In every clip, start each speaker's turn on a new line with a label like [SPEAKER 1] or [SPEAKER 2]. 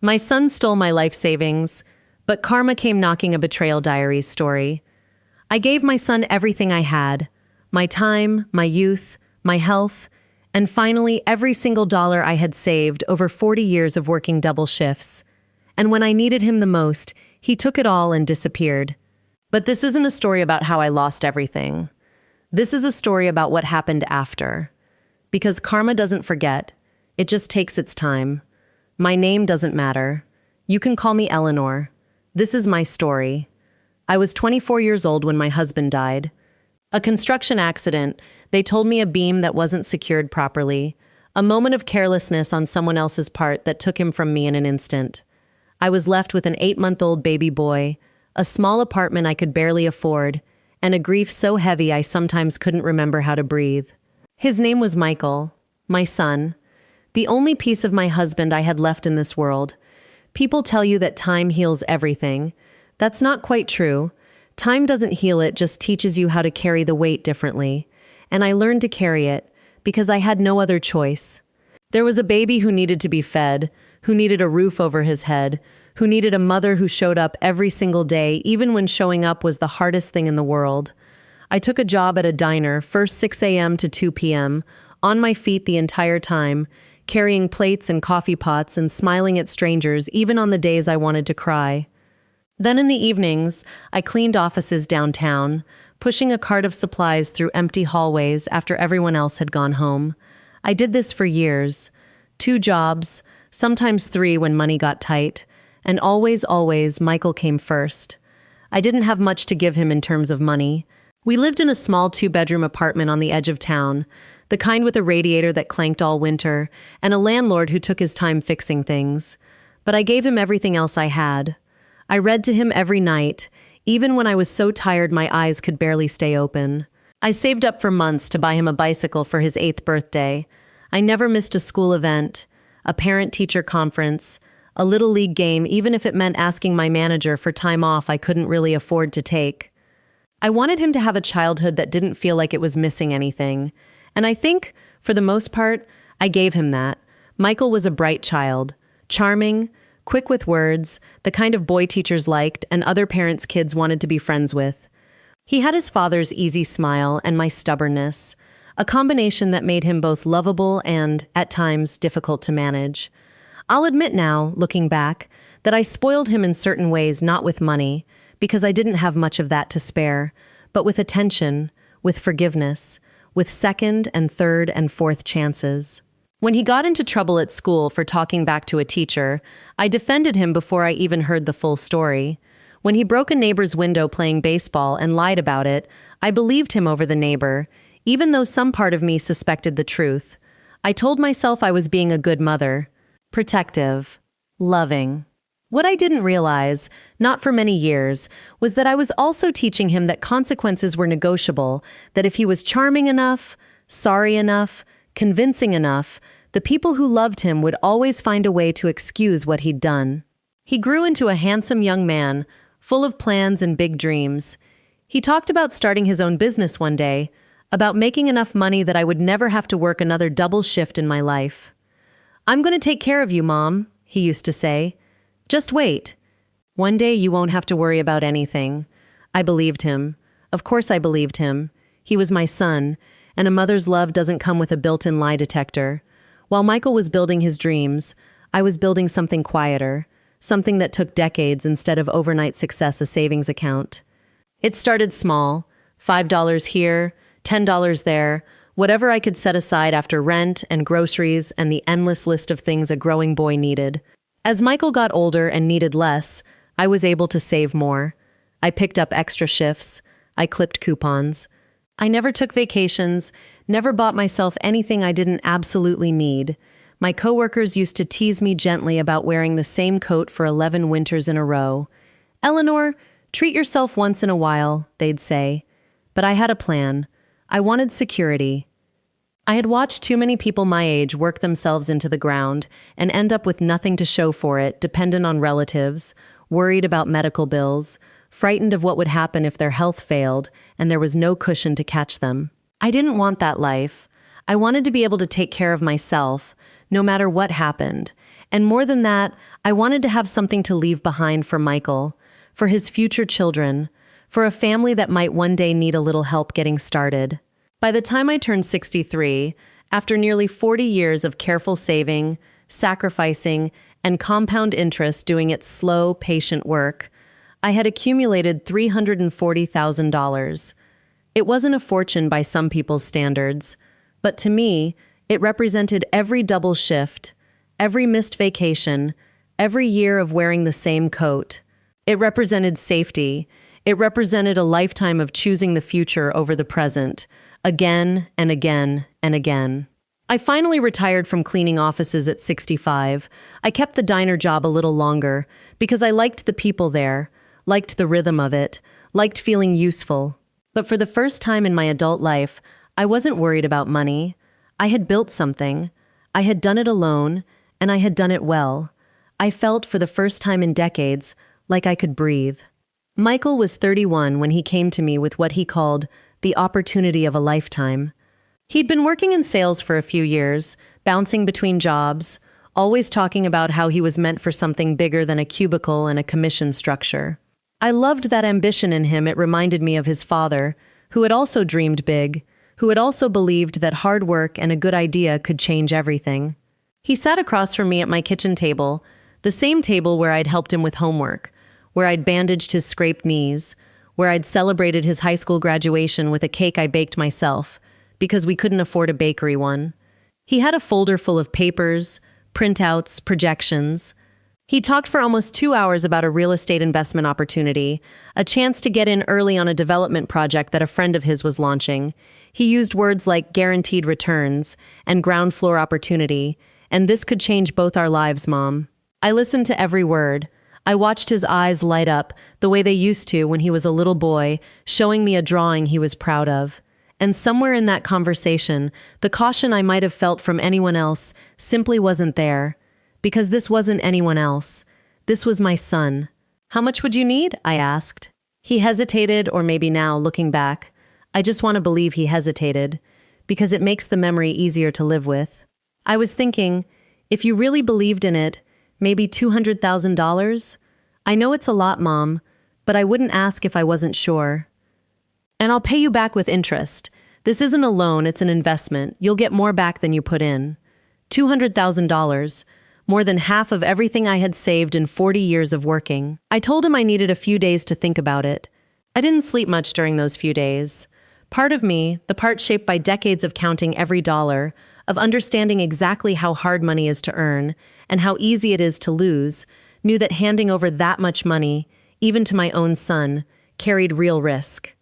[SPEAKER 1] My son stole my life savings, but karma came knocking. A Betrayal Diaries story. I gave my son everything I had, my time, my youth, my health, and finally every single dollar I had saved over 40 years of working double shifts. And when I needed him the most, he took it all and disappeared. But this isn't a story about how I lost everything. This is a story about what happened after. Because karma doesn't forget, it just takes its time. My name doesn't matter. You can call me Eleanor. This is my story. I was 24 years old when my husband died. A construction accident. They told me a beam that wasn't secured properly. A moment of carelessness on someone else's part that took him from me in an instant. I was left with an 8-month-old baby boy, a small apartment I could barely afford, and a grief so heavy I sometimes couldn't remember how to breathe. His name was Michael, my son, the only piece of my husband I had left in this world. People tell you that time heals everything. That's not quite true. Time doesn't heal it, just teaches you how to carry the weight differently. And I learned to carry it because I had no other choice. There was a baby who needed to be fed, who needed a roof over his head, who needed a mother who showed up every single day, even when showing up was the hardest thing in the world. I took a job at a diner, first 6 a.m. to 2 p.m., on my feet the entire time, carrying plates and coffee pots and smiling at strangers even on the days I wanted to cry. Then in the evenings, I cleaned offices downtown, pushing a cart of supplies through empty hallways after everyone else had gone home. I did this for years. 2 jobs, sometimes 3 when money got tight, and always, Michael came first. I didn't have much to give him in terms of money. We lived in a small 2-bedroom apartment on the edge of town, the kind with a radiator that clanked all winter, and a landlord who took his time fixing things. But I gave him everything else I had. I read to him every night, even when I was so tired my eyes could barely stay open. I saved up for months to buy him a bicycle for his 8th birthday. I never missed a school event, a parent-teacher conference, a little league game, even if it meant asking my manager for time off I couldn't really afford to take. I wanted him to have a childhood that didn't feel like it was missing anything. And I think, for the most part, I gave him that. Michael was a bright child, charming, quick with words, the kind of boy teachers liked and other parents' kids wanted to be friends with. He had his father's easy smile and my stubbornness, a combination that made him both lovable and, at times, difficult to manage. I'll admit now, looking back, that I spoiled him in certain ways, not with money, because I didn't have much of that to spare, but with attention, with forgiveness, with second and third and fourth chances. When he got into trouble at school for talking back to a teacher, I defended him before I even heard the full story. When he broke a neighbor's window playing baseball and lied about it, I believed him over the neighbor, even though some part of me suspected the truth. I told myself I was being a good mother, protective, loving. What I didn't realize, not for many years, was that I was also teaching him that consequences were negotiable, that if he was charming enough, sorry enough, convincing enough, the people who loved him would always find a way to excuse what he'd done. He grew into a handsome young man, full of plans and big dreams. He talked about starting his own business one day, about making enough money that I would never have to work another double shift in my life. "I'm going to take care of you, Mom," he used to say. "Just wait. One day you won't have to worry about anything." I believed him. Of course I believed him. He was my son, and a mother's love doesn't come with a built-in lie detector. While Michael was building his dreams, I was building something quieter, something that took decades instead of overnight success, a savings account. It started small, $5 here, $10 there, whatever I could set aside after rent and groceries and the endless list of things a growing boy needed. As Michael got older and needed less, I was able to save more. I picked up extra shifts. I clipped coupons. I never took vacations, never bought myself anything I didn't absolutely need. My coworkers used to tease me gently about wearing the same coat for 11 winters in a row. "Eleanor, treat yourself once in a while," they'd say. But I had a plan. I wanted security. I had watched too many people my age work themselves into the ground and end up with nothing to show for it, dependent on relatives, worried about medical bills, frightened of what would happen if their health failed and there was no cushion to catch them. I didn't want that life. I wanted to be able to take care of myself, no matter what happened. And more than that, I wanted to have something to leave behind for Michael, for his future children, for a family that might one day need a little help getting started. By the time I turned 63, after nearly 40 years of careful saving, sacrificing, and compound interest doing its slow, patient work, I had accumulated $340,000. It wasn't a fortune by some people's standards, but to me, it represented every double shift, every missed vacation, every year of wearing the same coat. It represented safety. It represented a lifetime of choosing the future over the present, again and again and again. I finally retired from cleaning offices at 65. I kept the diner job a little longer because I liked the people there, liked the rhythm of it, liked feeling useful. But for the first time in my adult life, I wasn't worried about money. I had built something. I had done it alone, and I had done it well. I felt, for the first time in decades, like I could breathe. Michael was 31 when he came to me with what he called the opportunity of a lifetime. He'd been working in sales for a few years, bouncing between jobs, always talking about how he was meant for something bigger than a cubicle and a commission structure. I loved that ambition in him. It reminded me of his father, who had also dreamed big, who had also believed that hard work and a good idea could change everything. He sat across from me at my kitchen table, the same table where I'd helped him with homework, where I'd bandaged his scraped knees, where I'd celebrated his high school graduation with a cake I baked myself, because we couldn't afford a bakery one. He had a folder full of papers, printouts, projections. He talked for almost 2 hours about a real estate investment opportunity, a chance to get in early on a development project that a friend of his was launching. He used words like guaranteed returns and ground floor opportunity, and this could change both our lives, Mom. I listened to every word. I watched his eyes light up the way they used to when he was a little boy, showing me a drawing he was proud of. And somewhere in that conversation, the caution I might have felt from anyone else simply wasn't there. Because this wasn't anyone else. This was my son. "How much would you need?" I asked. He hesitated, or maybe now, looking back, I just want to believe he hesitated, because it makes the memory easier to live with. I was thinking, if you really believed in it, maybe $200,000? I know it's a lot, Mom, but I wouldn't ask if I wasn't sure. "And I'll pay you back with interest. This isn't a loan, it's an investment. You'll get more back than you put in." $200,000. More than half of everything I had saved in 40 years of working. I told him I needed a few days to think about it. I didn't sleep much during those few days. Part of me, the part shaped by decades of counting every dollar, of understanding exactly how hard money is to earn, and how easy it is to lose, knew that handing over that much money, even to my own son, carried real risk.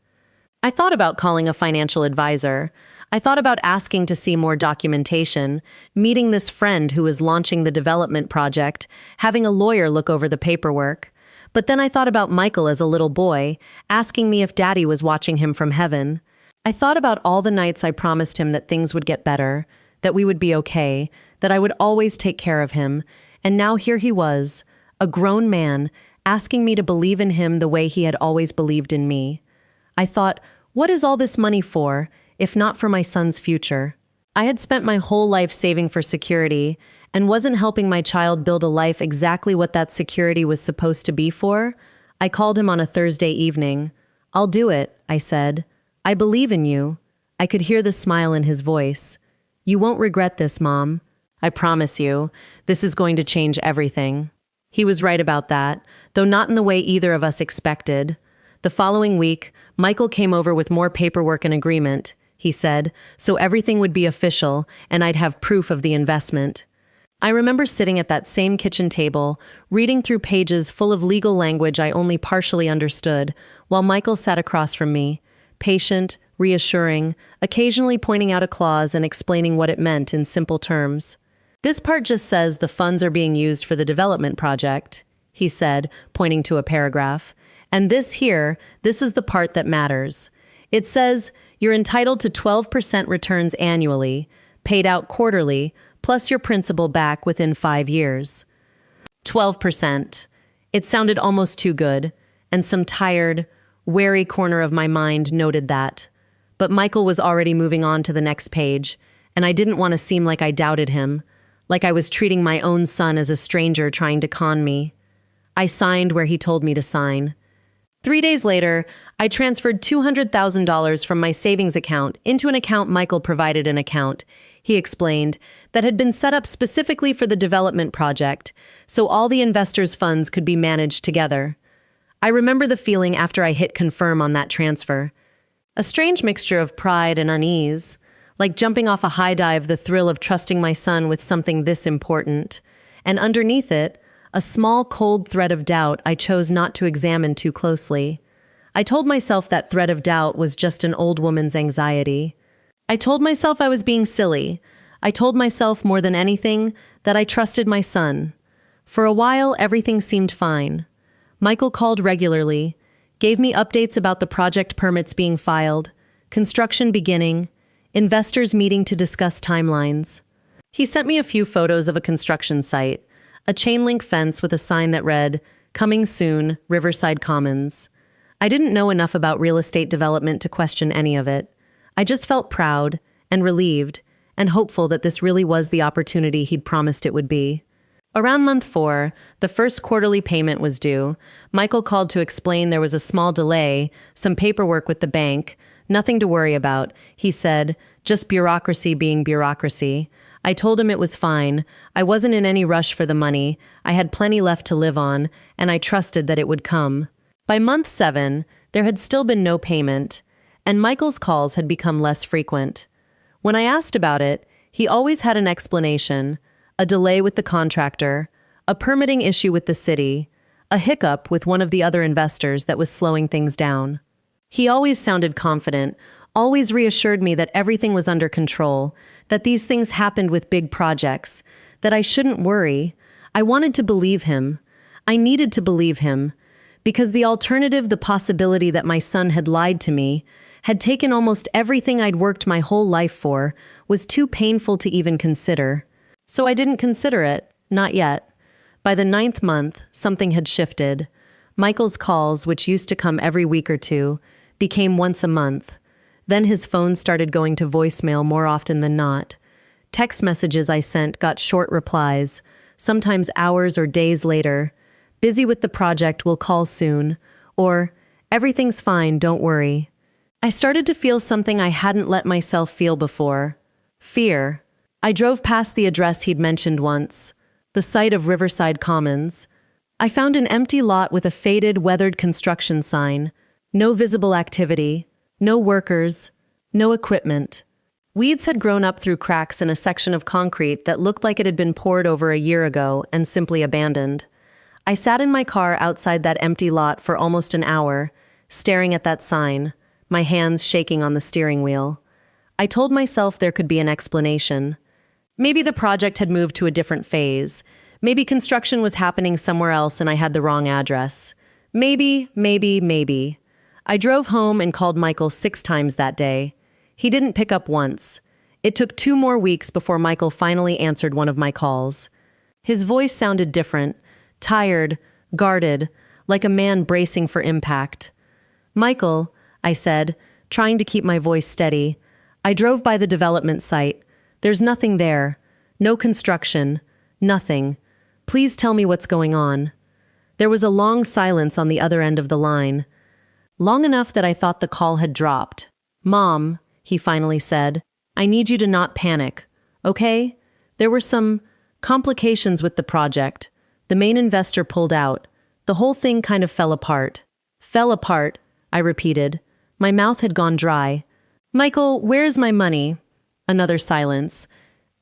[SPEAKER 1] I thought about calling a financial advisor. I thought about asking to see more documentation, meeting this friend who was launching the development project, having a lawyer look over the paperwork. But then I thought about Michael as a little boy, asking me if Daddy was watching him from heaven. I thought about all the nights I promised him that things would get better, that we would be okay, that I would always take care of him, and now here he was, a grown man, asking me to believe in him the way he had always believed in me. I thought, what is all this money for, if not for my son's future? I had spent my whole life saving for security and wasn't helping my child build a life exactly what that security was supposed to be for. I called him on a Thursday evening. "I'll do it," I said. "I believe in you." I could hear the smile in his voice. "You won't regret this, Mom. I promise you, this is going to change everything." He was right about that, though not in the way either of us expected. The following week, Michael came over with more paperwork and agreement, he said, so everything would be official and I'd have proof of the investment. I remember sitting at that same kitchen table, reading through pages full of legal language I only partially understood, while Michael sat across from me, patient, reassuring, occasionally pointing out a clause and explaining what it meant in simple terms. "This part just says the funds are being used for the development project," he said, pointing to a paragraph. "And this is the part that matters. It says you're entitled to 12% returns annually, paid out quarterly, plus your principal back within 5 years. 12%. It sounded almost too good, and some tired, wary corner of my mind noted that. But Michael was already moving on to the next page, and I didn't want to seem like I doubted him. like I was treating my own son as a stranger trying to con me. I signed where he told me to sign. 3 days later, I transferred $200,000 from my savings account into an account Michael provided an account, he explained, that had been set up specifically for the development project, so all the investors' funds could be managed together. I remember the feeling after I hit confirm on that transfer. A strange mixture of pride and unease, like jumping off a high dive, the thrill of trusting my son with something this important, and underneath it, a small cold thread of doubt I chose not to examine too closely. I told myself that thread of doubt was just an old woman's anxiety. I told myself I was being silly. I told myself more than anything that I trusted my son. For a while, everything seemed fine. Michael called regularly, gave me updates about the project permits being filed, construction beginning, investors meeting to discuss timelines. He sent me a few photos of a construction site, a chain-link fence with a sign that read, "Coming soon, Riverside Commons." I didn't know enough about real estate development to question any of it. I just felt proud and relieved and hopeful that this really was the opportunity he'd promised it would be. Around month 4, the first quarterly payment was due. Michael called to explain there was a small delay, some paperwork with the bank, nothing to worry about, he said, just bureaucracy being bureaucracy. I told him it was fine. I wasn't in any rush for the money. I had plenty left to live on, and I trusted that it would come. By month 7, there had still been no payment, and Michael's calls had become less frequent. When I asked about it, he always had an explanation: a delay with the contractor, a permitting issue with the city, a hiccup with one of the other investors that was slowing things down. He always sounded confident, always reassured me that everything was under control, that these things happened with big projects, that I shouldn't worry. I wanted to believe him. I needed to believe him, because the alternative, the possibility that my son had lied to me, had taken almost everything I'd worked my whole life for, was too painful to even consider. So I didn't consider it, not yet. By the 9th month, something had shifted. Michael's calls, which used to come every week or two, became once a month. Then his phone started going to voicemail more often than not. Text messages I sent got short replies, sometimes hours or days later. Busy with the project, will call soon. Or, everything's fine, don't worry. I started to feel something I hadn't let myself feel before. Fear. I drove past the address he'd mentioned once, the site of Riverside Commons. I found an empty lot with a faded, weathered construction sign. No visible activity. No workers, no equipment. Weeds had grown up through cracks in a section of concrete that looked like it had been poured over a year ago and simply abandoned. I sat in my car outside that empty lot for almost an hour, staring at that sign, my hands shaking on the steering wheel. I told myself there could be an explanation. Maybe the project had moved to a different phase. Maybe construction was happening somewhere else and I had the wrong address. Maybe. I drove home and called Michael 6 times that day. He didn't pick up once. It took 2 more weeks before Michael finally answered one of my calls. His voice sounded different, tired, guarded, like a man bracing for impact. "Michael," I said, trying to keep my voice steady, "I drove by the development site. There's nothing there. No construction. Nothing. Please tell me what's going on." There was a long silence on the other end of the line. Long enough that I thought the call had dropped. "Mom," he finally said, "I need you to not panic, okay? There were some complications with the project. The main investor pulled out. The whole thing kind of fell apart." "Fell apart," I repeated. My mouth had gone dry. "Michael, where's my money?" Another silence.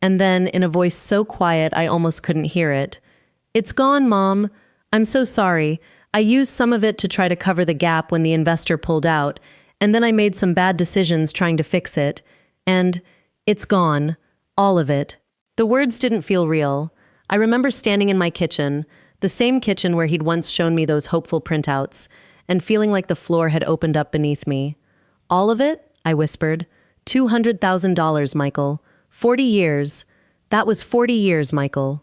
[SPEAKER 1] And then, in a voice so quiet I almost couldn't hear it, "It's gone, Mom. I'm so sorry. I used some of it to try to cover the gap when the investor pulled out, and then I made some bad decisions trying to fix it. And it's gone. All of it." The words didn't feel real. I remember standing in my kitchen, the same kitchen where he'd once shown me those hopeful printouts, and feeling like the floor had opened up beneath me. "All of it?" I whispered. $200,000, Michael. 40 years. That was 40 years, Michael.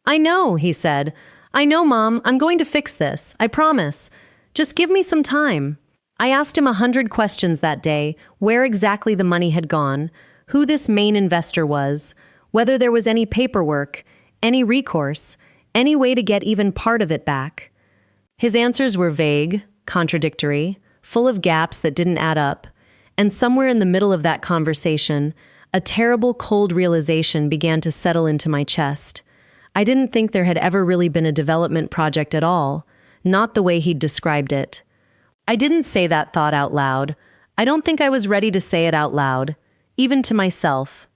[SPEAKER 1] "I know," he said. "I know, Mom. I'm going to fix this. I promise. Just give me some time." I asked him 100 questions that day: where exactly the money had gone, who this main investor was, whether there was any paperwork, any recourse, any way to get even part of it back. His answers were vague, contradictory, full of gaps that didn't add up, and somewhere in the middle of that conversation, a terrible cold realization began to settle into my chest. I didn't think there had ever really been a development project at all, not the way he'd described it. I didn't say that thought out loud. I don't think I was ready to say it out loud, even to myself.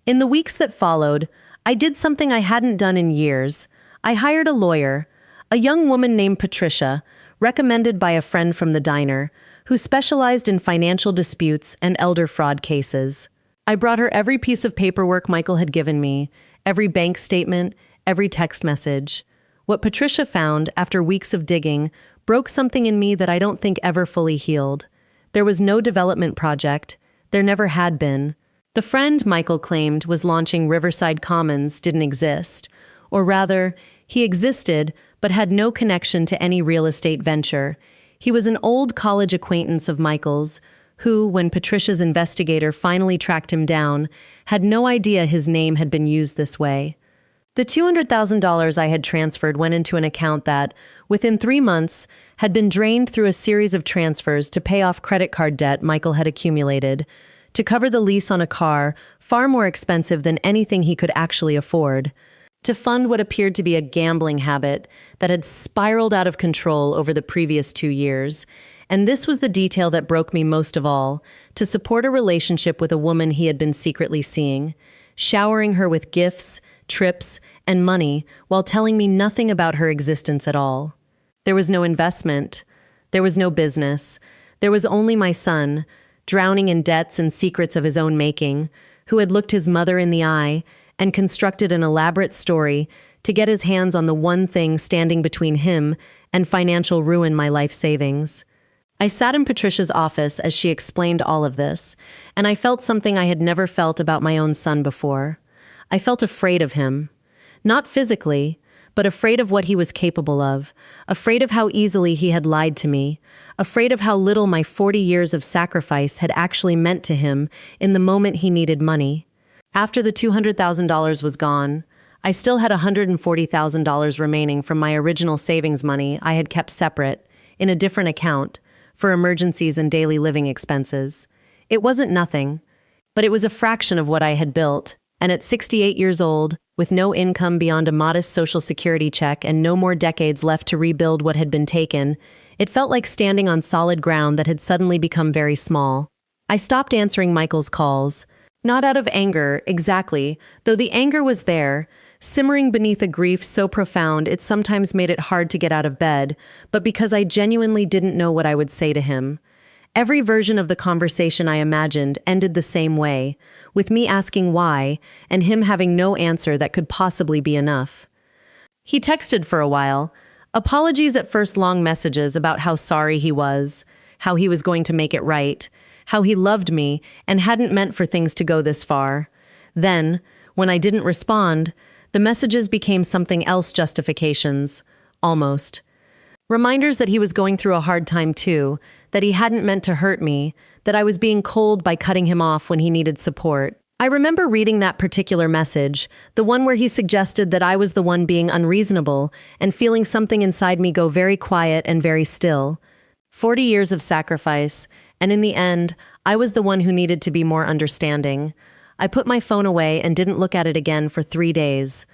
[SPEAKER 1] In the weeks that followed, I did something I hadn't done in years. I hired a lawyer, a young woman named Patricia, recommended by a friend from the diner, who specialized in financial disputes and elder fraud cases. I brought her every piece of paperwork Michael had given me, every bank statement, every text message. What Patricia found, after weeks of digging, broke something in me that I don't think ever fully healed. There was no development project. There never had been. The friend Michael claimed was launching Riverside Commons didn't exist. Or rather, he existed, but had no connection to any real estate venture. He was an old college acquaintance of Michael's, who, when Patricia's investigator finally tracked him down, had no idea his name had been used this way. The $200,000 I had transferred went into an account that, within 3 months, had been drained through a series of transfers to pay off credit card debt Michael had accumulated, to cover the lease on a car far more expensive than anything he could actually afford, to fund what appeared to be a gambling habit that had spiraled out of control over the previous 2 years. And this was the detail that broke me most of all, to support a relationship with a woman he had been secretly seeing, showering her with gifts, trips, and money while telling me nothing about her existence at all. There was no investment. There was no business. There was only my son, drowning in debts and secrets of his own making, who had looked his mother in the eye and constructed an elaborate story to get his hands on the one thing standing between him and financial ruin, my life savings. I sat in Patricia's office as she explained all of this, and I felt something I had never felt about my own son before. I felt afraid of him. Not physically, but afraid of what he was capable of, afraid of how easily he had lied to me, afraid of how little my 40 years of sacrifice had actually meant to him in the moment he needed money. After the $200,000 was gone, I still had $140,000 remaining from my original savings money I had kept separate, in a different account, for emergencies and daily living expenses. It wasn't nothing, but it was a fraction of what I had built, and at 68 years old, with no income beyond a modest Social Security check and no more decades left to rebuild what had been taken, it felt like standing on solid ground that had suddenly become very small. I stopped answering Michael's calls, not out of anger, exactly, though the anger was there, simmering beneath a grief so profound it sometimes made it hard to get out of bed, but because I genuinely didn't know what I would say to him. Every version of the conversation I imagined ended the same way, with me asking why, and him having no answer that could possibly be enough. He texted for a while, apologies at first, long messages about how sorry he was, how he was going to make it right, how he loved me and hadn't meant for things to go this far. Then, when I didn't respond, the messages became something else, justifications, almost. Reminders that he was going through a hard time too, that he hadn't meant to hurt me, that I was being cold by cutting him off when he needed support. I remember reading that particular message, the one where he suggested that I was the one being unreasonable, and feeling something inside me go very quiet and very still. 40 years of sacrifice, and in the end, I was the one who needed to be more understanding. I put my phone away and didn't look at it again for 3 days.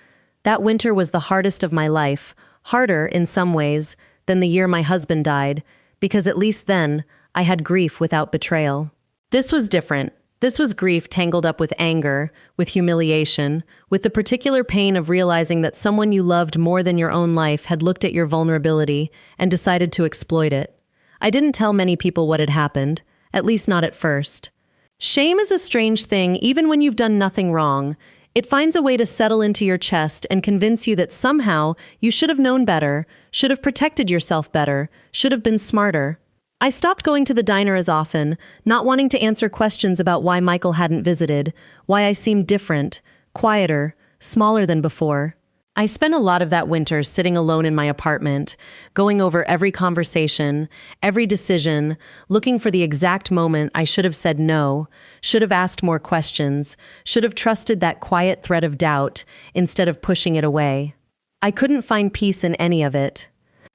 [SPEAKER 1] That winter was the hardest of my life, harder, in some ways, than the year my husband died, because at least then, I had grief without betrayal. This was different. This was grief tangled up with anger, with humiliation, with the particular pain of realizing that someone you loved more than your own life had looked at your vulnerability and decided to exploit it. I didn't tell many people what had happened, at least not at first. Shame is a strange thing even when you've done nothing wrong. It finds a way to settle into your chest and convince you that somehow you should have known better, should have protected yourself better, should have been smarter. I stopped going to the diner as often, not wanting to answer questions about why Michael hadn't visited, why I seemed different, quieter, smaller than before. I spent a lot of that winter sitting alone in my apartment, going over every conversation, every decision, looking for the exact moment I should have said no, should have asked more questions, should have trusted that quiet thread of doubt instead of pushing it away. I couldn't find peace in any of it.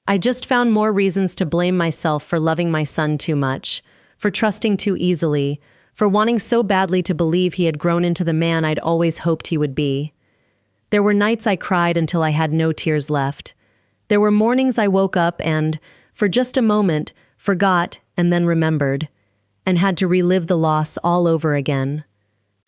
[SPEAKER 1] I just found more reasons to blame myself for loving my son too much, for trusting too easily, for wanting so badly to believe he had grown into the man I'd always hoped he would be. There were nights I cried until I had no tears left. There were mornings I woke up and, for just a moment, forgot and then remembered, and had to relive the loss all over again.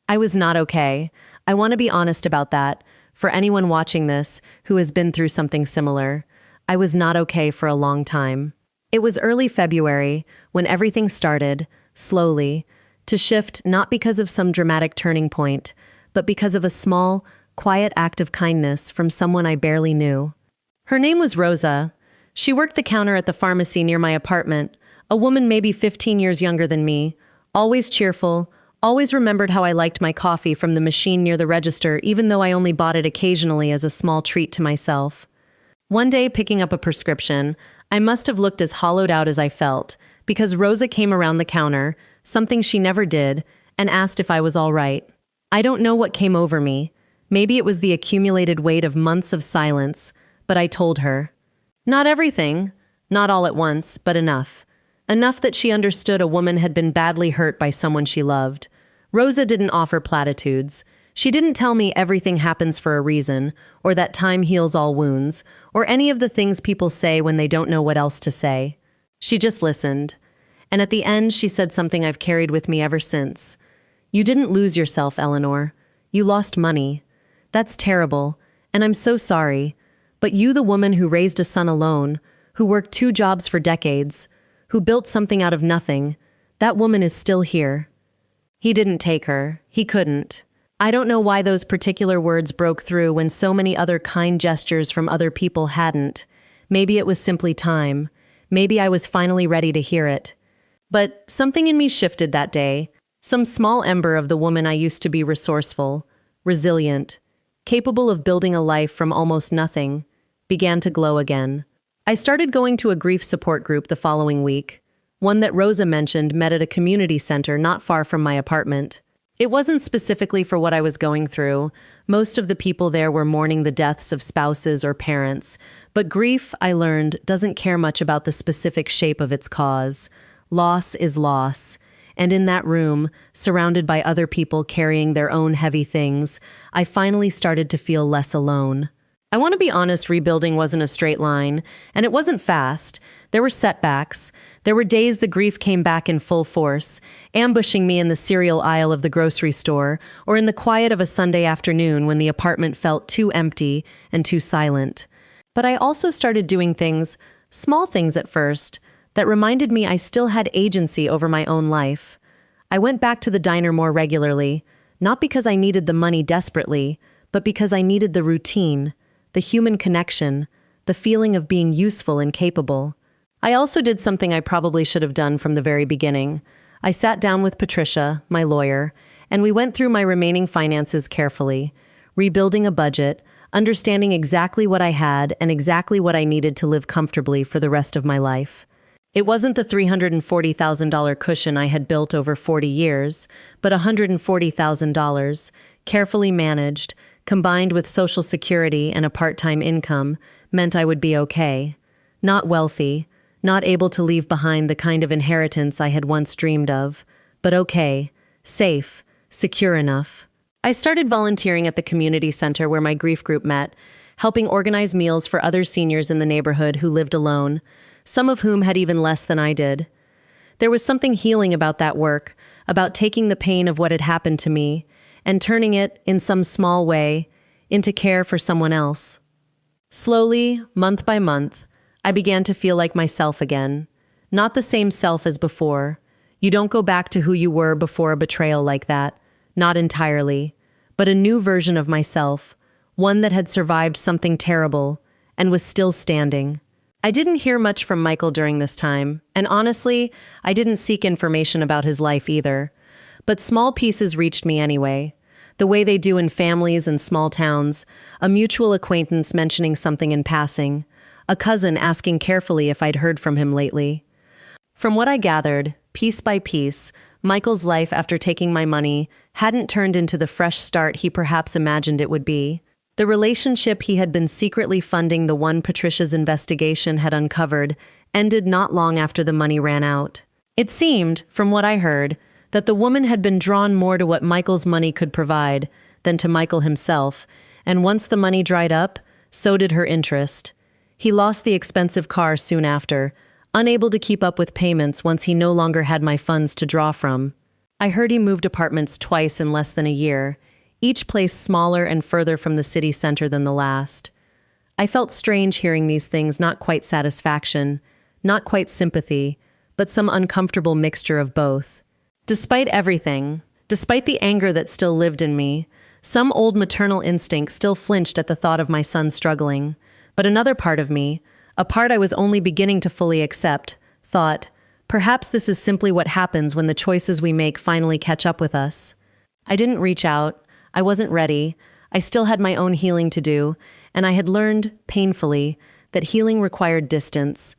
[SPEAKER 1] I was not okay. I want to be honest about that, for anyone watching this who has been through something similar. I was not okay for a long time. It was early February when everything started, slowly, to shift not because of some dramatic turning point, but because of a small, quiet act of kindness from someone I barely knew. Her name was Rosa. She worked the counter at the pharmacy near my apartment, a woman maybe 15 years younger than me, always cheerful, always remembered how I liked my coffee from the machine near the register even though I only bought it occasionally as a small treat to myself. One day, picking up a prescription, I must have looked as hollowed out as I felt, because Rosa came around the counter, something she never did, and asked if I was all right. I don't know what came over me. Maybe it was the accumulated weight of months of silence, but I told her. Not everything, not all at once, but enough. Enough that she understood a woman had been badly hurt by someone she loved. Rosa didn't offer platitudes. She didn't tell me everything happens for a reason, or that time heals all wounds, or any of the things people say when they don't know what else to say. She just listened. And at the end, she said something I've carried with me ever since. You didn't lose yourself, Eleanor. You lost money. That's terrible, and I'm so sorry. But you, the woman who raised a son alone, who worked 2 jobs for decades, who built something out of nothing, that woman is still here. He didn't take her. He couldn't. I don't know why those particular words broke through when so many other kind gestures from other people hadn't. Maybe it was simply time. Maybe I was finally ready to hear it. But something in me shifted that day. Some small ember of the woman I used to be, resourceful, resilient, capable of building a life from almost nothing, began to glow again. I started going to a grief support group the following week, one that Rosa mentioned met at a community center not far from my apartment. It wasn't specifically for what I was going through. Most of the people there were mourning the deaths of spouses or parents, but grief, I learned, doesn't care much about the specific shape of its cause. Loss is loss. And in that room, surrounded by other people carrying their own heavy things, I finally started to feel less alone. I want to be honest, rebuilding wasn't a straight line, and it wasn't fast. There were setbacks. There were days the grief came back in full force, ambushing me in the cereal aisle of the grocery store, or in the quiet of a Sunday afternoon when the apartment felt too empty and too silent. But I also started doing things, small things at first, that reminded me I still had agency over my own life. I went back to the diner more regularly, not because I needed the money desperately, but because I needed the routine, the human connection, the feeling of being useful and capable. I also did something I probably should have done from the very beginning. I sat down with Patricia, my lawyer, and we went through my remaining finances carefully, rebuilding a budget, understanding exactly what I had and exactly what I needed to live comfortably for the rest of my life. It wasn't the $340,000 cushion I had built over 40 years, but $140,000, carefully managed, combined with Social Security and a part-time income, meant I would be okay. Not wealthy, not able to leave behind the kind of inheritance I had once dreamed of, but okay, safe, secure enough. I started volunteering at the community center where my grief group met, helping organize meals for other seniors in the neighborhood who lived alone, some of whom had even less than I did. There was something healing about that work, about taking the pain of what had happened to me and turning it, in some small way, into care for someone else. Slowly, month by month, I began to feel like myself again. Not the same self as before. You don't go back to who you were before a betrayal like that. Not entirely. But a new version of myself. One that had survived something terrible and was still standing. I didn't hear much from Michael during this time, and honestly, I didn't seek information about his life either. But small pieces reached me anyway. the way they do in families and small towns, a mutual acquaintance mentioning something in passing, a cousin asking carefully if I'd heard from him lately. From what I gathered, piece by piece, Michael's life after taking my money hadn't turned into the fresh start he perhaps imagined it would be. The relationship he had been secretly funding the one Patricia's investigation had uncovered ended not long after the money ran out. It seemed, from what I heard, that the woman had been drawn more to what Michael's money could provide than to Michael himself, and once the money dried up, so did her interest. He lost the expensive car soon after, unable to keep up with payments once he no longer had my funds to draw from. I heard he moved apartments twice in less than a year, each place smaller and further from the city center than the last. I felt strange hearing these things, not quite satisfaction, not quite sympathy, but some uncomfortable mixture of both. Despite everything, despite the anger that still lived in me, some old maternal instinct still flinched at the thought of my son struggling. But another part of me, a part I was only beginning to fully accept, thought, perhaps this is simply what happens when the choices we make finally catch up with us. I didn't reach out. I wasn't ready. I still had my own healing to do, and I had learned, painfully, that healing required distance.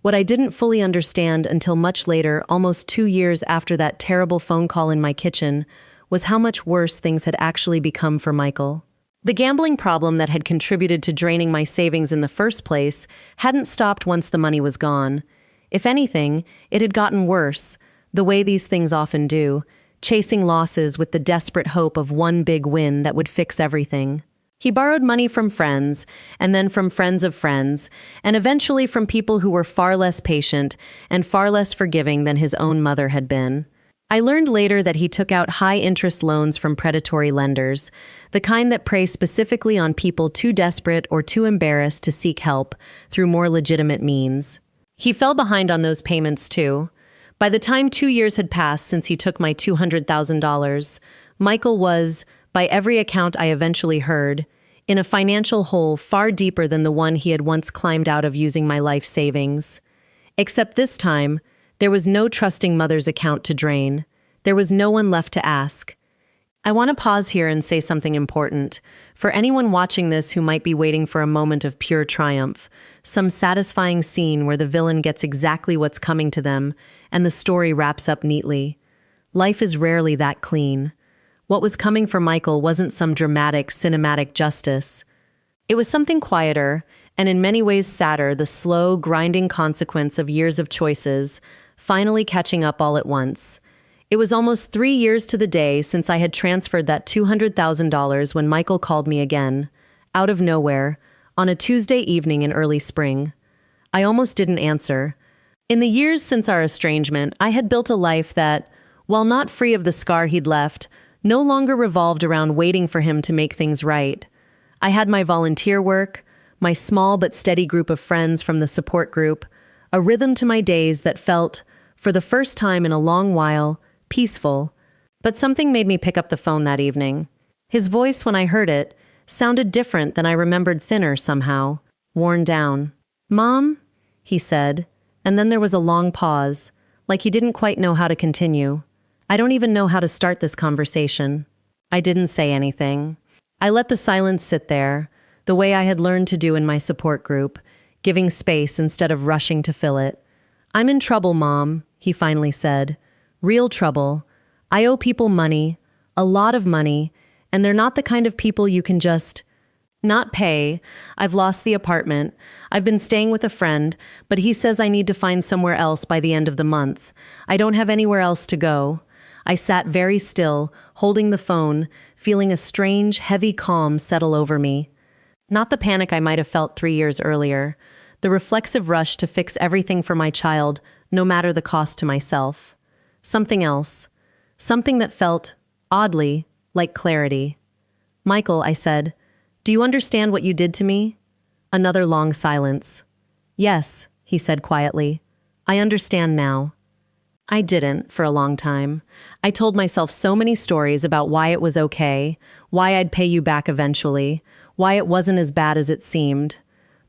[SPEAKER 1] What I didn't fully understand until much later, almost 2 years after that terrible phone call in my kitchen, was how much worse things had actually become for Michael. The gambling problem that had contributed to draining my savings in the first place hadn't stopped once the money was gone. If anything, it had gotten worse, the way these things often do, chasing losses with the desperate hope of one big win that would fix everything. He borrowed money from friends, and then from friends of friends, and eventually from people who were far less patient and far less forgiving than his own mother had been. I learned later that he took out high-interest loans from predatory lenders, the kind that prey specifically on people too desperate or too embarrassed to seek help through more legitimate means. He fell behind on those payments too. By the time 2 years had passed since he took my $200,000, Michael was, by every account I eventually heard, in a financial hole far deeper than the one he had once climbed out of using my life savings. Except this time, there was no trusting mother's account to drain. There was no one left to ask. I want to pause here and say something important. For anyone watching this who might be waiting for a moment of pure triumph, some satisfying scene where the villain gets exactly what's coming to them, and the story wraps up neatly. Life is rarely that clean. What was coming for Michael wasn't some dramatic, cinematic justice. It was something quieter, and in many ways sadder, the slow, grinding consequence of years of choices, finally catching up all at once. It was almost 3 years to the day since I had transferred that $200,000 when Michael called me again, out of nowhere, on a Tuesday evening in early spring. I almost didn't answer. In the years since our estrangement, I had built a life that, while not free of the scar he'd left, no longer revolved around waiting for him to make things right. I had my volunteer work, my small but steady group of friends from the support group, a rhythm to my days that felt, for the first time in a long while, peaceful. But something made me pick up the phone that evening. His voice, when I heard it, sounded different than I remembered, thinner somehow, worn down. "Mom?" he said, and then there was a long pause, like he didn't quite know how to continue. I don't even know how to start this conversation. I didn't say anything. I let the silence sit there, the way I had learned to do in my support group, giving space instead of rushing to fill it. "I'm in trouble, Mom," he finally said. "Real trouble. I owe people money, a lot of money, and they're not the kind of people you can just not pay. I've lost the apartment. I've been staying with a friend, but he says I need to find somewhere else by the end of the month. I don't have anywhere else to go." I sat very still, holding the phone, feeling a strange, heavy calm settle over me. Not the panic I might have felt 3 years earlier, the reflexive rush to fix everything for my child, no matter the cost to myself. Something else. Something that felt, oddly, like clarity. "Michael," I said, "do you understand what you did to me?" Another long silence. "Yes," he said quietly. "I understand now." I didn't for a long time. I told myself so many stories about why it was okay, why I'd pay you back eventually, why it wasn't as bad as it seemed.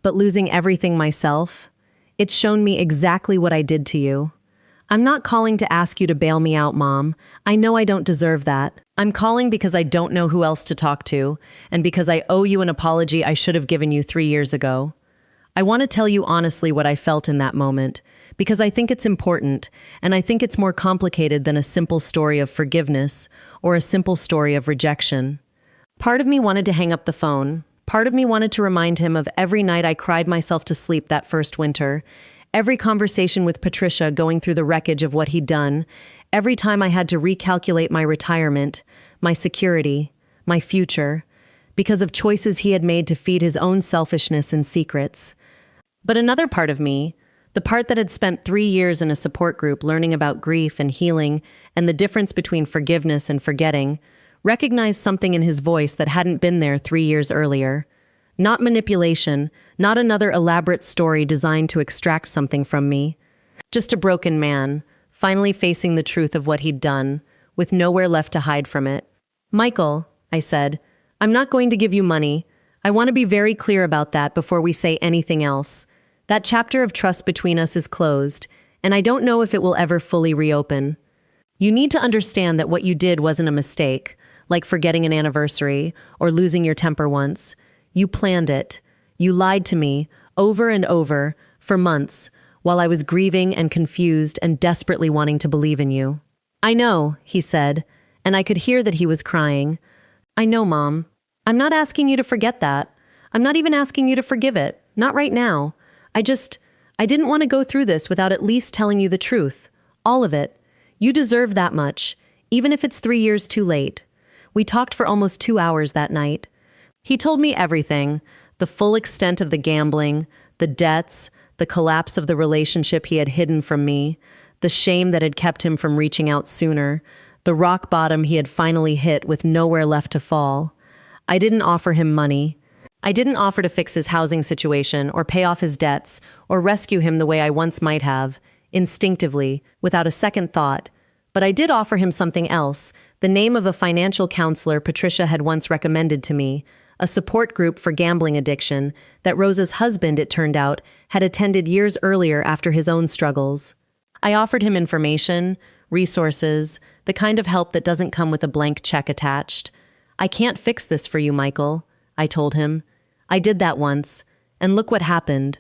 [SPEAKER 1] But losing everything myself, it's shown me exactly what I did to you. I'm not calling to ask you to bail me out, Mom. I know I don't deserve that. I'm calling because I don't know who else to talk to, and because I owe you an apology I should have given you 3 years ago. I want to tell you honestly what I felt in that moment, because I think it's important, and I think it's more complicated than a simple story of forgiveness or a simple story of rejection. Part of me wanted to hang up the phone. Part of me wanted to remind him of every night I cried myself to sleep that first winter, every conversation with Patricia going through the wreckage of what he'd done, every time I had to recalculate my retirement, my security, my future, because of choices he had made to feed his own selfishness and secrets. But another part of me, the part that had spent 3 years in a support group learning about grief and healing and the difference between forgiveness and forgetting, recognized something in his voice that hadn't been there 3 years earlier. Not manipulation, not another elaborate story designed to extract something from me. Just a broken man, finally facing the truth of what he'd done, with nowhere left to hide from it. "Michael," I said, "I'm not going to give you money. I want to be very clear about that before we say anything else. That chapter of trust between us is closed, and I don't know if it will ever fully reopen. You need to understand that what you did wasn't a mistake, like forgetting an anniversary or losing your temper once. You planned it. You lied to me, over and over, for months, while I was grieving and confused and desperately wanting to believe in you." "I know," he said, and I could hear that he was crying. "I know, Mom. I'm not asking you to forget that. I'm not even asking you to forgive it. Not right now. I didn't want to go through this without at least telling you the truth. All of it. You deserve that much, even if it's 3 years too late." We talked for almost 2 hours that night. He told me everything, the full extent of the gambling, the debts, the collapse of the relationship he had hidden from me, the shame that had kept him from reaching out sooner, the rock bottom he had finally hit with nowhere left to fall. I didn't offer him money. I didn't offer to fix his housing situation or pay off his debts or rescue him the way I once might have, instinctively, without a second thought. But I did offer him something else, the name of a financial counselor Patricia had once recommended to me, a support group for gambling addiction that Rosa's husband, it turned out, had attended years earlier after his own struggles. I offered him information, resources, the kind of help that doesn't come with a blank check attached. "I can't fix this for you, Michael," I told him. "I did that once, and look what happened.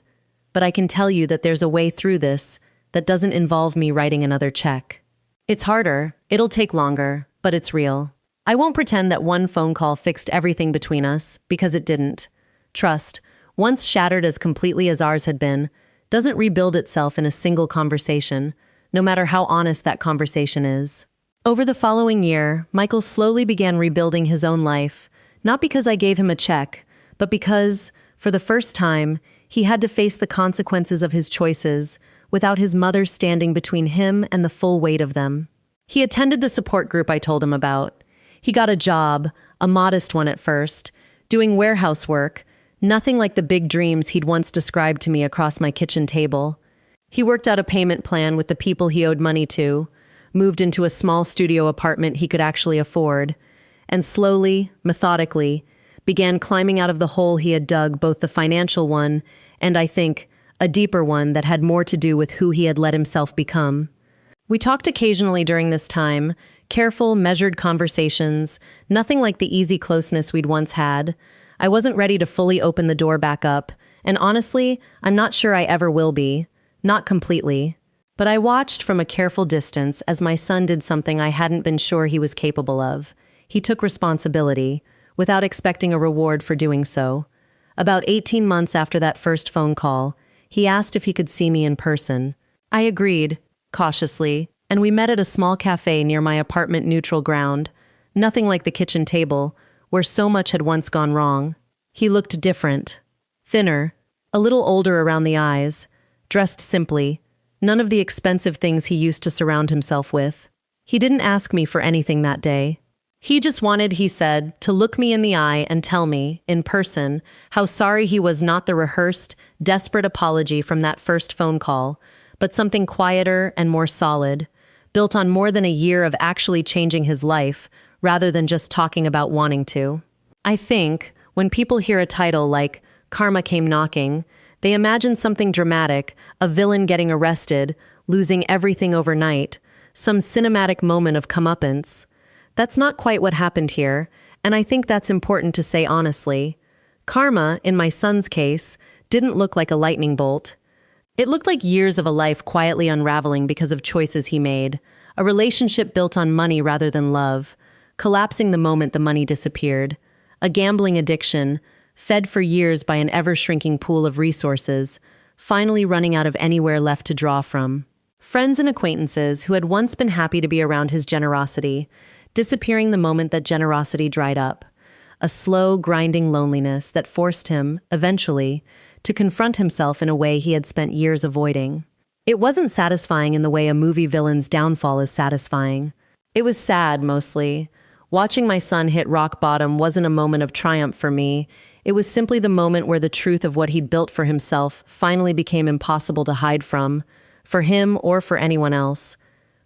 [SPEAKER 1] But I can tell you that there's a way through this that doesn't involve me writing another check. It's harder, it'll take longer, but it's real. I won't pretend that one phone call fixed everything between us, because it didn't. Trust, once shattered as completely as ours had been, doesn't rebuild itself in a single conversation, no matter how honest that conversation is." Over the following year, Michael slowly began rebuilding his own life, not because I gave him a check, but because, for the first time, he had to face the consequences of his choices without his mother standing between him and the full weight of them. He attended the support group I told him about. He got a job, a modest one at first, doing warehouse work, nothing like the big dreams he'd once described to me across my kitchen table. He worked out a payment plan with the people he owed money to, moved into a small studio apartment he could actually afford, and slowly, methodically, began climbing out of the hole he had dug, both the financial one and, I think, a deeper one that had more to do with who he had let himself become. We talked occasionally during this time, careful, measured conversations, nothing like the easy closeness we'd once had. I wasn't ready to fully open the door back up, and honestly, I'm not sure I ever will be. Not completely. But I watched from a careful distance as my son did something I hadn't been sure he was capable of. He took responsibility, without expecting a reward for doing so. About 18 months after that first phone call, he asked if he could see me in person. I agreed, cautiously, and we met at a small cafe near my apartment neutral ground, nothing like the kitchen table, where so much had once gone wrong. He looked different. Thinner, a little older around the eyes, dressed simply, none of the expensive things he used to surround himself with. He didn't ask me for anything that day. He just wanted, he said, to look me in the eye and tell me, in person, how sorry he was, not the rehearsed, desperate apology from that first phone call, but something quieter and more solid, built on more than a year of actually changing his life, rather than just talking about wanting to. I think, when people hear a title like Karma Came Knocking, they imagine something dramatic, a villain getting arrested, losing everything overnight, some cinematic moment of comeuppance. That's not quite what happened here, and I think that's important to say honestly. Karma, in my son's case, didn't look like a lightning bolt. It looked like years of a life quietly unraveling because of choices he made, a relationship built on money rather than love, collapsing the moment the money disappeared, a gambling addiction, fed for years by an ever-shrinking pool of resources, finally running out of anywhere left to draw from. Friends and acquaintances who had once been happy to be around his generosity, disappearing the moment that generosity dried up. A slow, grinding loneliness that forced him, eventually, to confront himself in a way he had spent years avoiding. It wasn't satisfying in the way a movie villain's downfall is satisfying. It was sad, mostly. Watching my son hit rock bottom wasn't a moment of triumph for me. It was simply the moment where the truth of what he'd built for himself finally became impossible to hide from, for him or for anyone else.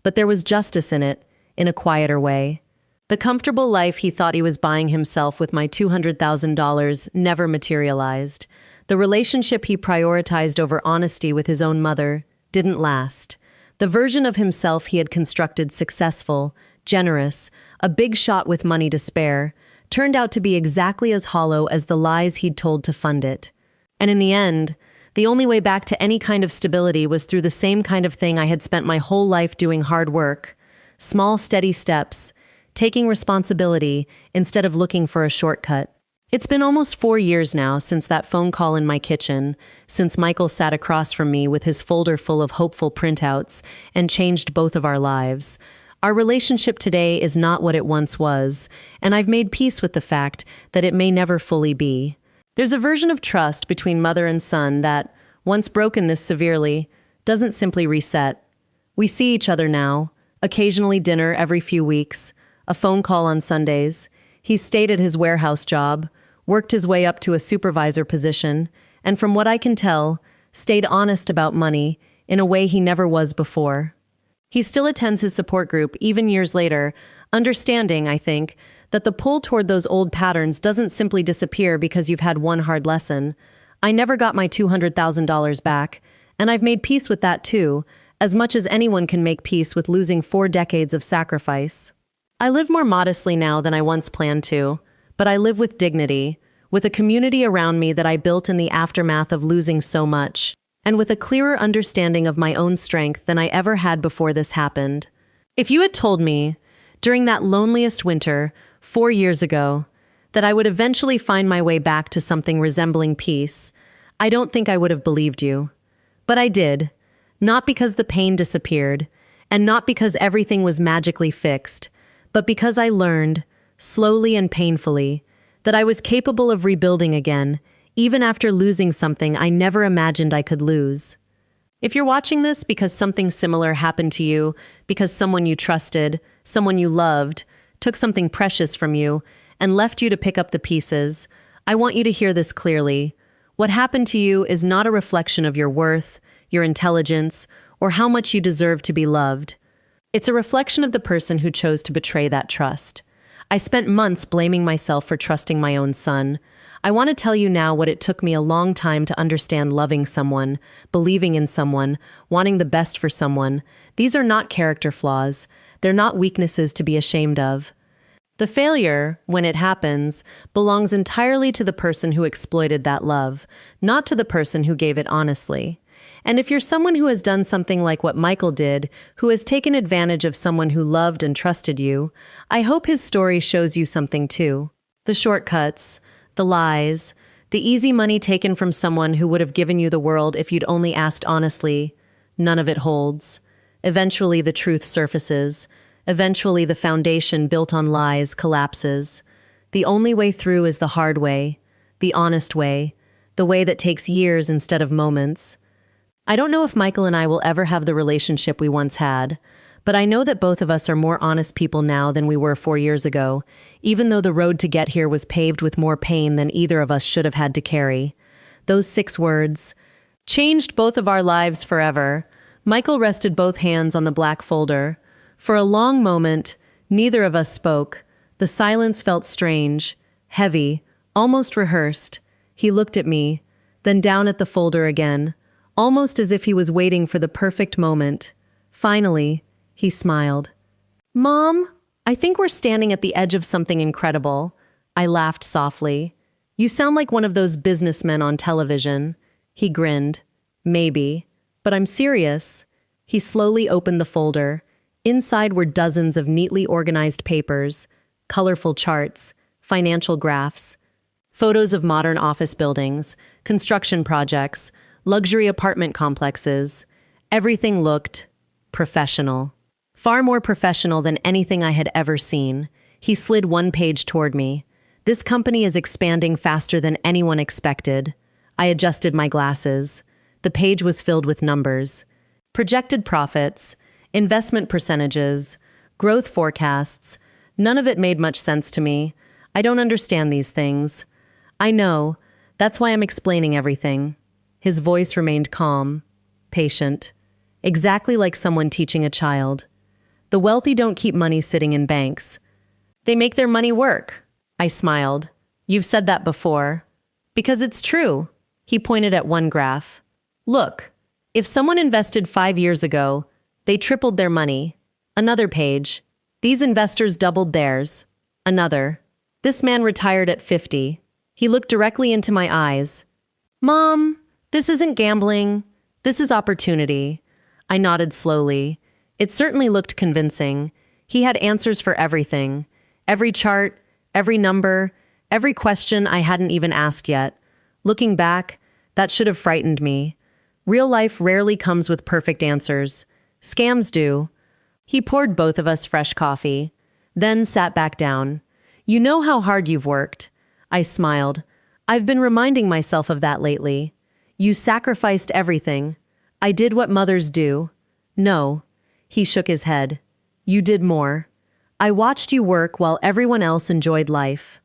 [SPEAKER 1] But there was justice in it, in a quieter way. The comfortable life he thought he was buying himself with my $200,000 never materialized. The relationship he prioritized over honesty with his own mother didn't last. The version of himself he had constructed successful, generous, a big shot with money to spare, turned out to be exactly as hollow as the lies he'd told to fund it. And in the end, the only way back to any kind of stability was through the same kind of thing I had spent my whole life doing: hard work, small, steady steps, taking responsibility instead of looking for a shortcut. It's been almost 4 years now since that phone call in my kitchen, since Michael sat across from me with his folder full of hopeful printouts and changed both of our lives. Our relationship today is not what it once was, and I've made peace with the fact that it may never fully be. There's a version of trust between mother and son that, once broken this severely, doesn't simply reset. We see each other now, occasionally dinner every few weeks, a phone call on Sundays. He's stayed at his warehouse job, worked his way up to a supervisor position, and from what I can tell, stayed honest about money in a way he never was before. He still attends his support group even years later, understanding, I think, that the pull toward those old patterns doesn't simply disappear because you've had one hard lesson. I never got my $200,000 back, and I've made peace with that too, as much as anyone can make peace with losing 4 decades of sacrifice. I live more modestly now than I once planned to, but I live with dignity, with a community around me that I built in the aftermath of losing so much, and with a clearer understanding of my own strength than I ever had before this happened. If you had told me, during that loneliest winter, 4 years ago, that I would eventually find my way back to something resembling peace, I don't think I would have believed you. But I did, not because the pain disappeared, and not because everything was magically fixed, but because I learned, slowly and painfully, that I was capable of rebuilding again, even after losing something I never imagined I could lose. If you're watching this because something similar happened to you, because someone you trusted, someone you loved, took something precious from you, and left you to pick up the pieces, I want you to hear this clearly. What happened to you is not a reflection of your worth, your intelligence, or how much you deserve to be loved. It's a reflection of the person who chose to betray that trust. I spent months blaming myself for trusting my own son. I want to tell you now what it took me a long time to understand: loving someone, believing in someone, wanting the best for someone. These are not character flaws. They're not weaknesses to be ashamed of. The failure, when it happens, belongs entirely to the person who exploited that love, not to the person who gave it honestly. And if you're someone who has done something like what Michael did, who has taken advantage of someone who loved and trusted you, I hope his story shows you something too. The shortcuts, the lies, the easy money taken from someone who would have given you the world if you'd only asked honestly, none of it holds. Eventually the truth surfaces. Eventually the foundation built on lies collapses. The only way through is the hard way, the honest way, the way that takes years instead of moments. I don't know if Michael and I will ever have the relationship we once had, but I know that both of us are more honest people now than we were 4 years ago, even though the road to get here was paved with more pain than either of us should have had to carry. Those 6 words changed both of our lives forever. Michael rested both hands on the black folder. For a long moment, neither of us spoke. The silence felt strange, heavy, almost rehearsed. He looked at me, then down at the folder again, almost as if he was waiting for the perfect moment. Finally, he smiled. "Mom?" I think we're standing at the edge of something incredible. I laughed softly. You sound like one of those businessmen on television. He grinned. Maybe. But I'm serious. He slowly opened the folder. Inside were dozens of neatly organized papers, colorful charts, financial graphs, photos of modern office buildings, construction projects, luxury apartment complexes. Everything looked professional. Far more professional than anything I had ever seen. He slid one page toward me. This company is expanding faster than anyone expected. I adjusted my glasses. The page was filled with numbers. Projected profits, investment percentages, growth forecasts. None of it made much sense to me. I don't understand these things. I know. That's why I'm explaining everything. His voice remained calm, patient, exactly like someone teaching a child. The wealthy don't keep money sitting in banks. They make their money work. I smiled. You've said that before. Because it's true. He pointed at one graph. Look, if someone invested 5 years ago, they tripled their money. Another page. These investors doubled theirs. Another. This man retired at 50. He looked directly into my eyes. Mom, this isn't gambling. This is opportunity. I nodded slowly. It certainly looked convincing. He had answers for everything. Every chart, every number, every question I hadn't even asked yet. Looking back, that should have frightened me. Real life rarely comes with perfect answers. Scams do. He poured both of us fresh coffee, then sat back down. You know how hard you've worked. I smiled. I've been reminding myself of that lately. You sacrificed everything. I did what mothers do. No. He shook his head. You did more. I watched you work while everyone else enjoyed life.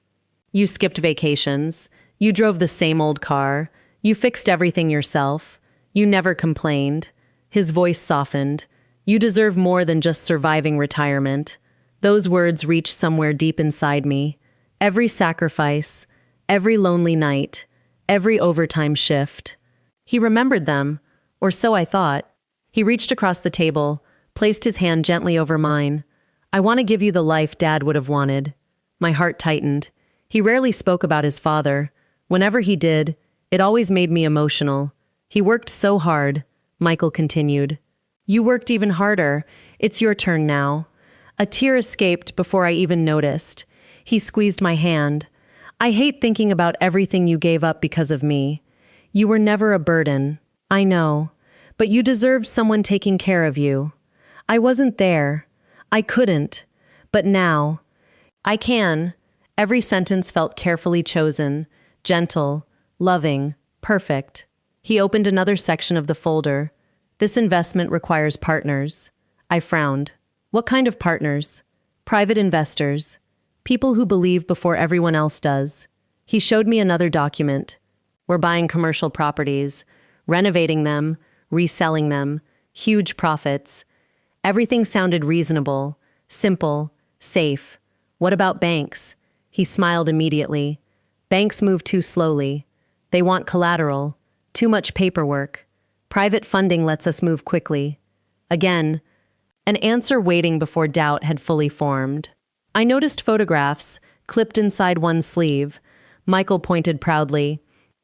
[SPEAKER 1] You skipped vacations. You drove the same old car. You fixed everything yourself. You never complained. His voice softened. You deserve more than just surviving retirement. Those words reached somewhere deep inside me. Every sacrifice, every lonely night, every overtime shift. He remembered them, or so I thought. He reached across the table, placed his hand gently over mine. I want to give you the life Dad would have wanted. My heart tightened. He rarely spoke about his father. Whenever he did, it always made me emotional. He worked so hard, Michael continued. You worked even harder. It's your turn now. A tear escaped before I even noticed. He squeezed my hand. I hate thinking about everything you gave up because of me. You were never a burden. I know. But you deserved someone taking care of you. I wasn't there. I couldn't. But now, I can. Every sentence felt carefully chosen, gentle, loving, perfect. He opened another section of the folder. This investment requires partners. I frowned. What kind of partners? Private investors. People who believe before everyone else does. He showed me another document. We're buying commercial properties, renovating them, reselling them, huge profits. Everything sounded reasonable, simple, safe. What about banks? He smiled immediately. Banks move too slowly. They want collateral, too much paperwork. Private funding lets us move quickly. Again, an answer waiting before doubt had fully formed. I noticed photographs, clipped inside one sleeve. Michael pointed proudly.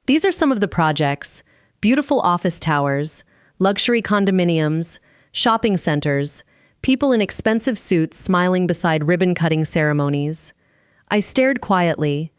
[SPEAKER 1] These are some of the projects. Beautiful office towers, luxury condominiums, shopping centers, people in expensive suits smiling beside ribbon-cutting ceremonies. I stared quietly.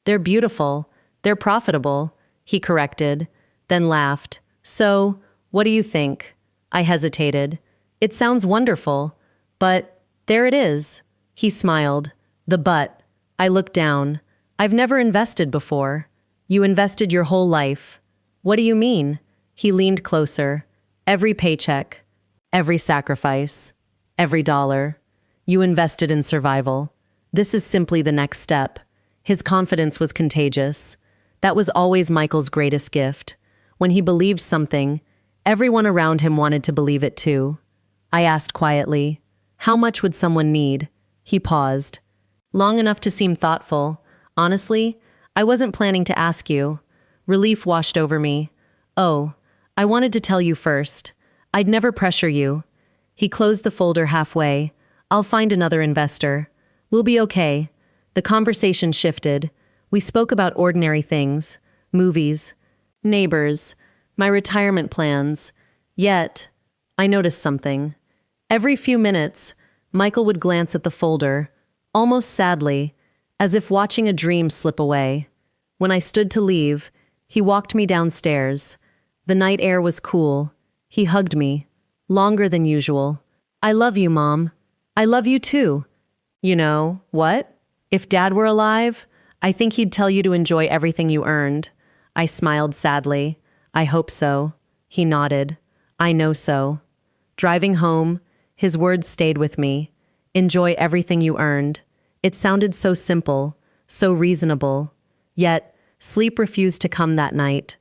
[SPEAKER 1] They're beautiful. They're profitable, he corrected, then laughed. So, what do you think? I hesitated. It sounds wonderful, but there it is. He smiled. The but. I looked down. I've never invested before. You invested your whole life. What do you mean? He leaned closer. Every paycheck, every sacrifice, every dollar. You invested in survival. This is simply the next step. His confidence was contagious. That was always Michael's greatest gift. When he believed something, everyone around him wanted to believe it too. I asked quietly, how much would someone need? He paused. Long enough to seem thoughtful. Honestly, I wasn't planning to ask you. Relief washed over me. Oh, I wanted to tell you first. I'd never pressure you. He closed the folder halfway. I'll find another investor. We'll be okay. The conversation shifted. We spoke about ordinary things, movies, neighbors, my retirement plans. Yet, I noticed something. Every few minutes, Michael would glance at the folder, almost sadly, as if watching a dream slip away. When I stood to leave, he walked me downstairs. The night air was cool. He hugged me, longer than usual. I love you, Mom. I love you too. You know, what? If Dad were alive, I think he'd tell you to enjoy everything you earned. I smiled sadly. I hope so. He nodded. I know so. Driving home, his words stayed with me. Enjoy everything you earned. It sounded so simple, so reasonable. Yet, sleep refused to come that night.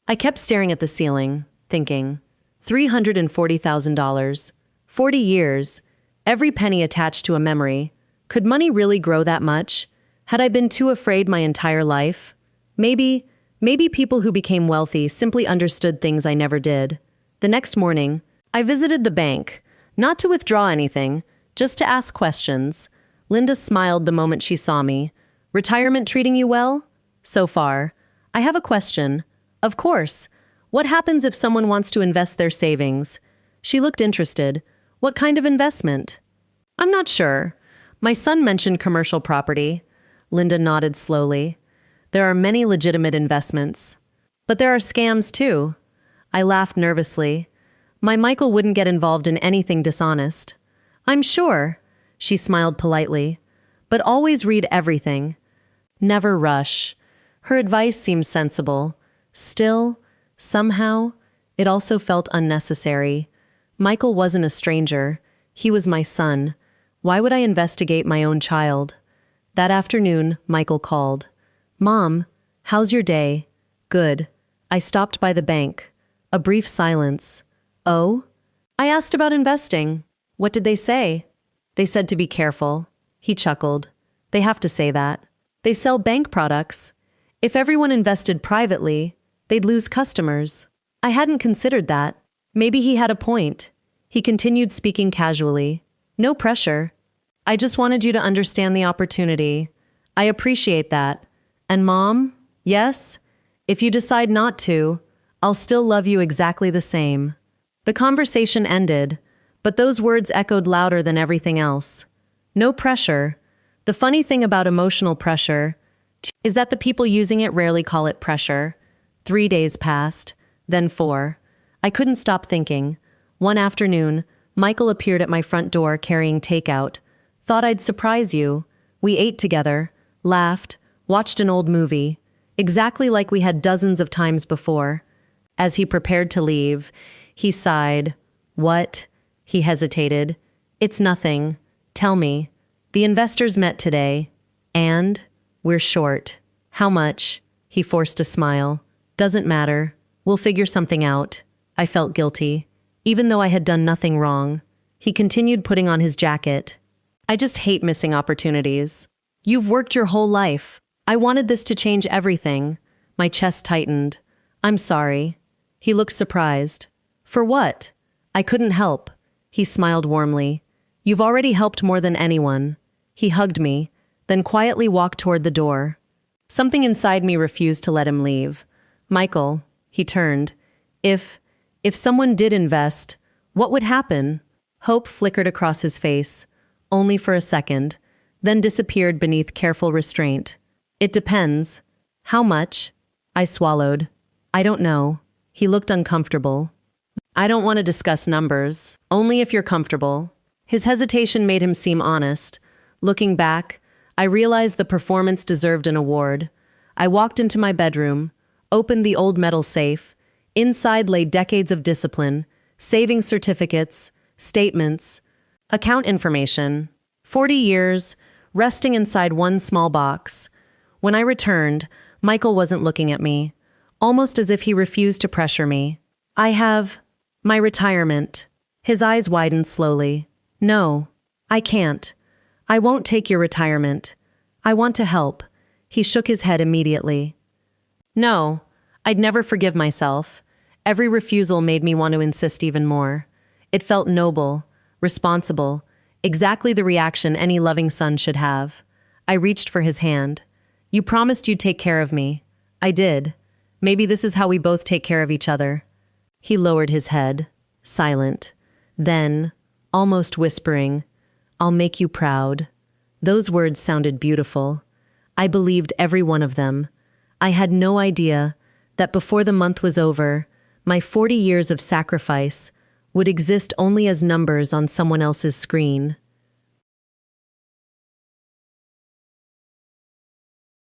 [SPEAKER 1] I kept staring at the ceiling, thinking, $340,000, 40 years, every penny attached to a memory. Could money really grow that much? Had I been too afraid my entire life? Maybe people who became wealthy simply understood things I never did. The next morning, I visited the bank, not to withdraw anything, just to ask questions. Linda smiled the moment she saw me. Retirement treating you well? So far. I have a question. Of course. What happens if someone wants to invest their savings? She looked interested. What kind of investment? I'm not sure. My son mentioned commercial property. Linda nodded slowly. There are many legitimate investments. But there are scams too. I laughed nervously. My Michael wouldn't get involved in anything dishonest. I'm sure. She smiled politely. But always read everything. Never rush. Her advice seemed sensible. Still, somehow, it also felt unnecessary. Michael wasn't a stranger. He was my son. Why would I investigate my own child? That afternoon, Michael called. Mom, how's your day? Good. I stopped by the bank. A brief silence. Oh? I asked about investing. What did they say? They said to be careful. He chuckled. They have to say that. They sell bank products. If everyone invested privately, they'd lose customers. I hadn't considered that. Maybe he had a point. He continued speaking casually. No pressure. I just wanted you to understand the opportunity. I appreciate that. And Mom, yes, if you decide not to, I'll still love you exactly the same. The conversation ended, but those words echoed louder than everything else. No pressure. The funny thing about emotional pressure is that the people using it rarely call it pressure. 3 days passed, then 4. I couldn't stop thinking. One afternoon, Michael appeared at my front door carrying takeout. Thought I'd surprise you. We ate together, laughed, watched an old movie, exactly like we had dozens of times before. As he prepared to leave, he sighed. What? He hesitated. It's nothing. Tell me. The investors met today. And? We're short. How much? He forced a smile. Doesn't matter. We'll figure something out. I felt guilty, even though I had done nothing wrong. He continued putting on his jacket. I just hate missing opportunities. You've worked your whole life. I wanted this to change everything. My chest tightened. I'm sorry. He looked surprised. For what? I couldn't help. He smiled warmly. You've already helped more than anyone. He hugged me, then quietly walked toward the door. Something inside me refused to let him leave. Michael, he turned. If someone did invest, what would happen? Hope flickered across his face, only for a second, then disappeared beneath careful restraint. It depends. How much? I swallowed. I don't know. He looked uncomfortable. I don't want to discuss numbers, only if you're comfortable. His hesitation made him seem honest. Looking back, I realized the performance deserved an award. I walked into my bedroom, opened the old metal safe. Inside lay decades of discipline, saving certificates, statements, account information. 40 years, resting inside one small box. When I returned, Michael wasn't looking at me, almost as if he refused to pressure me. I have my retirement. His eyes widened slowly. No, I can't. I won't take your retirement. I want to help. He shook his head immediately. No, I'd never forgive myself. Every refusal made me want to insist even more. It felt noble, responsible. Exactly the reaction any loving son should have. I reached for his hand. You promised you'd take care of me. I did. Maybe this is how we both take care of each other. He lowered his head, silent. Then, almost whispering, I'll make you proud. Those words sounded beautiful. I believed every one of them. I had no idea that before the month was over, my 40 years of sacrifice would exist only as numbers on someone else's screen.